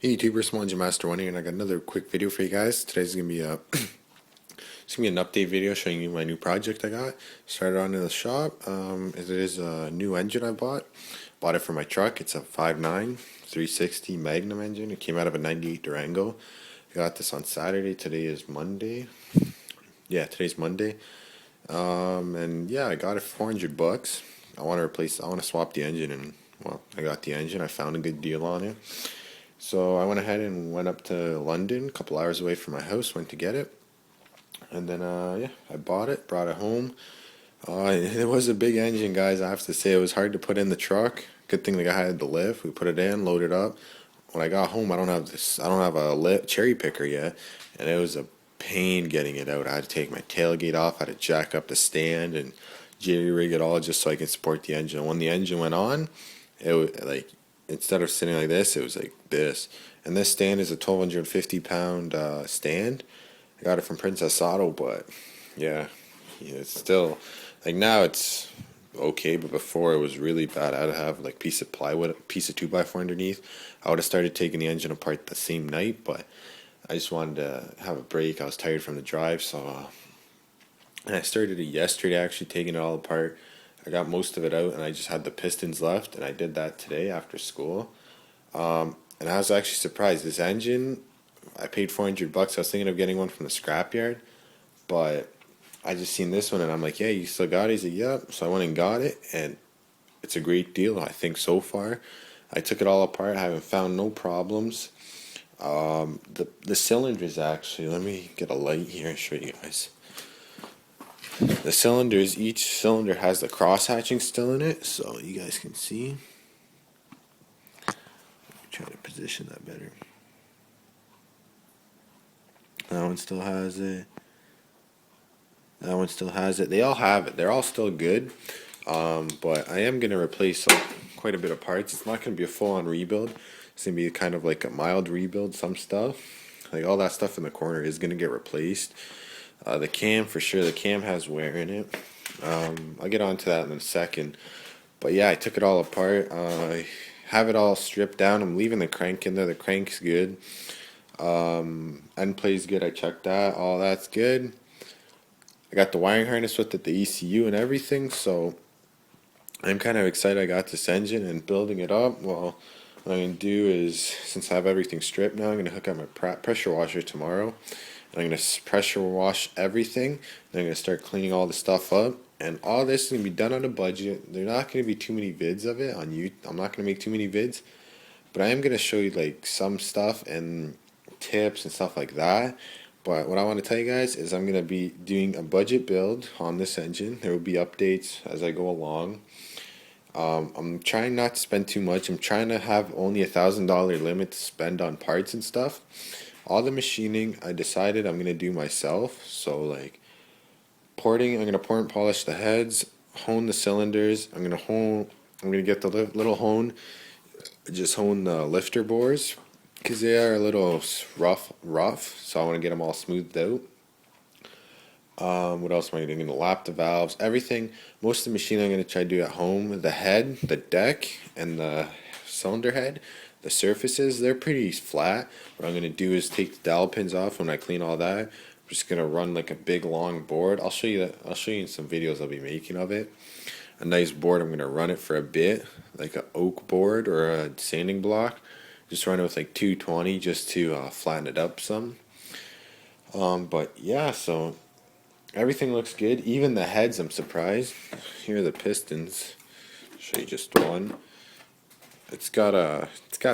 Hey YouTuber, Small Engine Master 1 here, and I got another quick video for you guys. Today's gonna be it's gonna be an update video showing you my new project I got. Started on in the shop. It is a new engine I bought. Bought it for my truck. It's a 5.9 360 Magnum engine. It came out of a 98 Durango. I got this on Saturday. Today is Monday. Yeah, today's Monday. And yeah, I got it for 400 bucks. I want to replace. I want to swap the engine, and well, I got the engine. I found a good deal on it. So I went ahead and went up to London, a couple hours away from my house, went to get it. And then, yeah, I bought it, brought it home. It was a big engine, guys. I have to say, it was hard to put in the truck. Good thing the guy had the lift. We put it in, loaded up. When I got home, I don't have this. I don't have a cherry picker yet, and it was a pain getting it out. I had to take my tailgate off. I had to jack up the stand and jerry rig it all just so I could support the engine. When the engine went on, it was like instead of sitting like this, it was like this. And this stand is a 1,250 pound stand. I got it from Princess Auto, but yeah, it's still like now it's okay, but before it was really bad. I'd have like piece of plywood, piece of 2x4 underneath. I would have started taking the engine apart the same night, but I just wanted to have a break. I was tired from the drive, so and I started it yesterday, actually taking it all apart. I got most of it out, and I just had the pistons left, and I did that today after school. And I was actually surprised. This engine, I paid 400 bucks. I was thinking of getting one from the scrapyard, but I just seen this one, and I'm like, yeah, you still got it? He's like, yep. So I went and got it, and it's a great deal, I think, so far. I took it all apart. I haven't found no problems. The cylinders, actually, let me get a light here and show you guys. The cylinders, each cylinder has the cross hatching still in it, so you guys can see. Try to position that better. That one still has it. That one still has it. They all have it. They're all still good. But I am going to replace quite a bit of parts. It's not going to be a full-on rebuild. It's going to be kind of like a mild rebuild. Some stuff, like all that stuff in the corner, is going to get replaced. The cam, for sure. The cam has wear in it. I'll get onto that in a second. But yeah, I took it all apart. I have it all stripped down. I'm leaving the crank in there. The crank's good. End plays good. I checked that. All that's good. I got the wiring harness with it, the ECU and everything. So I'm kind of excited I got this engine and building it up. Well, what I'm going to do is, since I have everything stripped now, I'm going to hook up my pressure washer tomorrow. And I'm going to pressure wash everything. Then I'm going to start cleaning all the stuff up. And all this is going to be done on a budget. There's not going to be too many vids of it on YouTube. I'm not going to make too many vids. But I am going to show you like some stuff and tips and stuff like that. But what I want to tell you guys is I'm going to be doing a budget build on this engine. There will be updates as I go along. I'm trying not to spend too much. I'm trying to have only $1,000 limit to spend on parts and stuff. All the machining I decided I'm going to do myself. So like porting, I'm going to pour and polish the heads, hone the cylinders. I'm going to get the little hone, just hone the lifter bores, because they are a little rough, so I want to get them all smoothed out. What else am I doing? I'm going to lap the valves, everything. Most of the machine I'm going to try to do at home. The head, the deck, and the cylinder head, the surfaces, they're pretty flat. What I'm going to do is take the dowel pins off when I clean all that. I'm just going to run like a big long board. I'll show you that. I'll show you in some videos I'll be making of it. A nice board. I'm going to run it for a bit, like an oak board or a sanding block. Just run it with like 220 just to flatten it up some. But yeah, so everything looks good. Even the heads, I'm surprised. Here are the pistons. I'll show you just one. It's got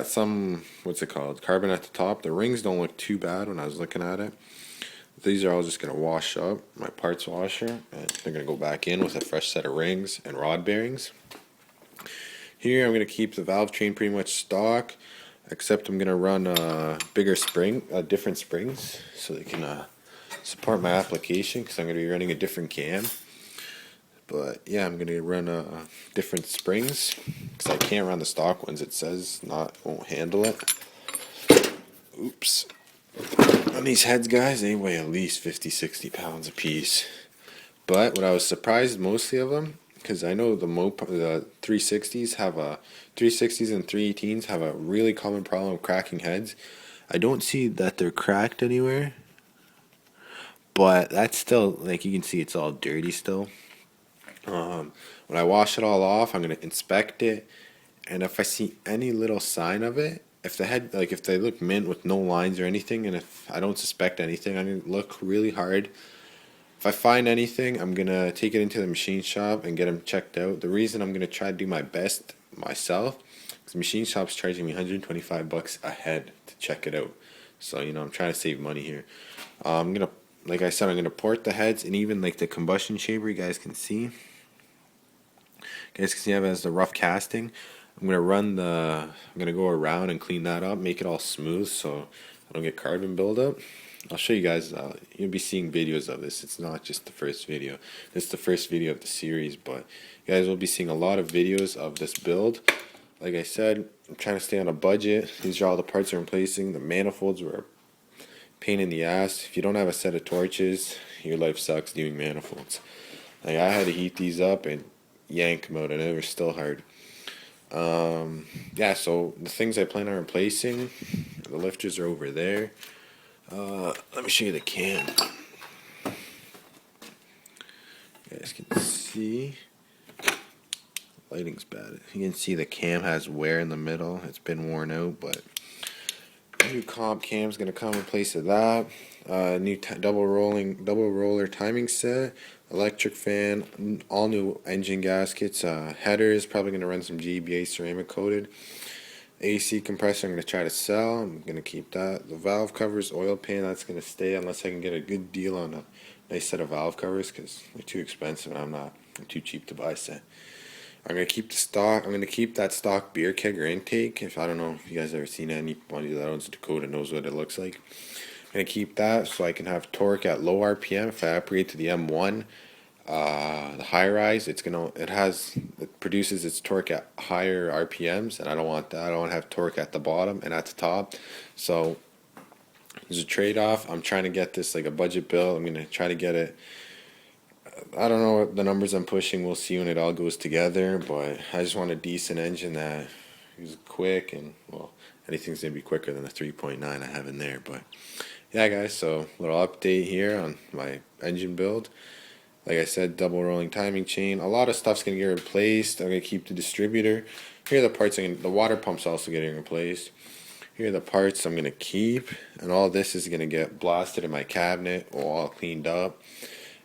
some, what's it called, carbon at the top. The rings don't look too bad when I was looking at it. These are all just gonna wash up, my parts washer, and they're gonna go back in with a fresh set of rings and rod bearings. Here I'm gonna keep the valve train pretty much stock, except I'm gonna run different springs, so they can support my application, because I'm gonna be running a different cam. But yeah, I'm gonna run different springs, because I can't run the stock ones. It says won't handle it. Oops. On these heads, guys, they weigh at least 50-60 pounds a piece. But what I was surprised, mostly of them, because I know the 360s have a 360s and 318s have a really common problem of cracking heads. I don't see that they're cracked anywhere, but that's still, like, you can see it's all dirty still. When I wash it all off, I'm gonna inspect it, and if I see any little sign of it, if the head, like if they look mint with no lines or anything, and if I don't suspect anything, I'm gonna look really hard. If I find anything, I'm gonna take it into the machine shop and get them checked out. The reason I'm gonna try to do my best myself, because the machine shop's charging me 125 bucks a head to check it out. So I'm trying to save money here. I'm gonna, like I said, I'm gonna port the heads and even like the combustion chamber. You guys can see. You guys can see I have it as the rough casting. I'm gonna go around and clean that up, make it all smooth so I don't get carbon buildup. I'll show you guys. You'll be seeing videos of this. It's not just the first video. This is the first video of the series, but you guys will be seeing a lot of videos of this build. Like I said, I'm trying to stay on a budget. These are all the parts I'm replacing. The manifolds were a pain in the ass. If you don't have a set of torches, your life sucks doing manifolds. Like, I had to heat these up and yank them out, and it was still hard. Yeah, so the things I plan on replacing, the lifters are over there. Let me show you the cam. You guys can see. Lighting's bad. You can see the cam has wear in the middle. It's been worn out, but new comp cam's gonna come in place of that. New double roller timing set, electric fan, all new engine gaskets, headers. Probably gonna run some GBA ceramic coated. AC compressor I'm going to try to sell. I'm going to keep that. The valve covers, oil pan, that's going to stay unless I can get a good deal on a nice set of valve covers, because they're too expensive and I'm too cheap to buy a set. I'm going to keep the stock. I'm going to keep that stock beer kegger intake. If I don't know if you guys ever seen anybody that owns a Dakota knows what it looks like. I'm going to keep that so I can have torque at low RPM. If I upgrade to the M1, the high rise, it produces its torque at higher RPMs, and I don't want that. I don't want to have torque at the bottom and at the top. So there's a trade-off. I'm trying to get this like a budget build. I'm gonna try to get it. I don't know what the numbers I'm pushing. We'll see when it all goes together. But I just want a decent engine that is quick, and well, anything's gonna be quicker than the 3.9 I have in there. But yeah, guys. So little update here on my engine build. Like I said, double rolling timing chain. A lot of stuff's gonna get replaced. I'm gonna keep the distributor. Here are the parts. The water pump's also getting replaced. Here are the parts I'm gonna keep, and all this is gonna get blasted in my cabinet, all cleaned up,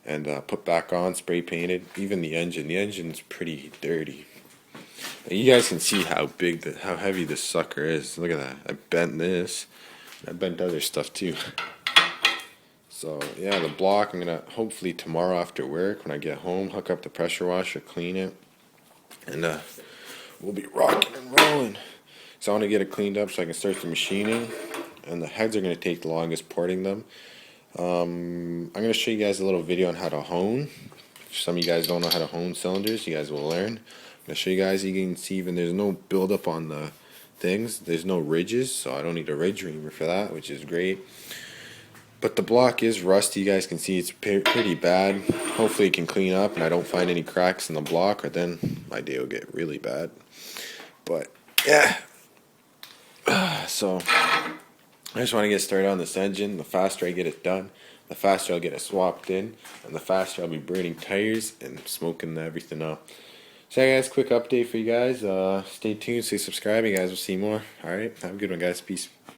and put back on, spray painted. Even the engine. The engine's pretty dirty. And you guys can see how how heavy this sucker is. Look at that. I bent this. I bent other stuff too. So yeah, the block, I'm gonna hopefully tomorrow after work when I get home hook up the pressure washer, clean it, and we'll be rocking and rolling. So I want to get it cleaned up so I can start the machining, and the heads are gonna take the longest porting them. I'm gonna show you guys a little video on how to hone. If some of you guys don't know how to hone cylinders, you guys will learn. I'm gonna show you guys. You can see even there's no buildup on the things. There's no ridges, so I don't need a ridge reamer for that, which is great. But the block is rusty. You guys can see it's pretty bad. Hopefully it can clean up and I don't find any cracks in the block, or then my day will get really bad. But yeah. So I just want to get started on this engine. The faster I get it done, the faster I'll get it swapped in, and the faster I'll be burning tires and smoking everything up. So yeah, guys, quick update for you guys. Stay tuned, stay subscribed. You guys will see more. Alright, have a good one, guys. Peace.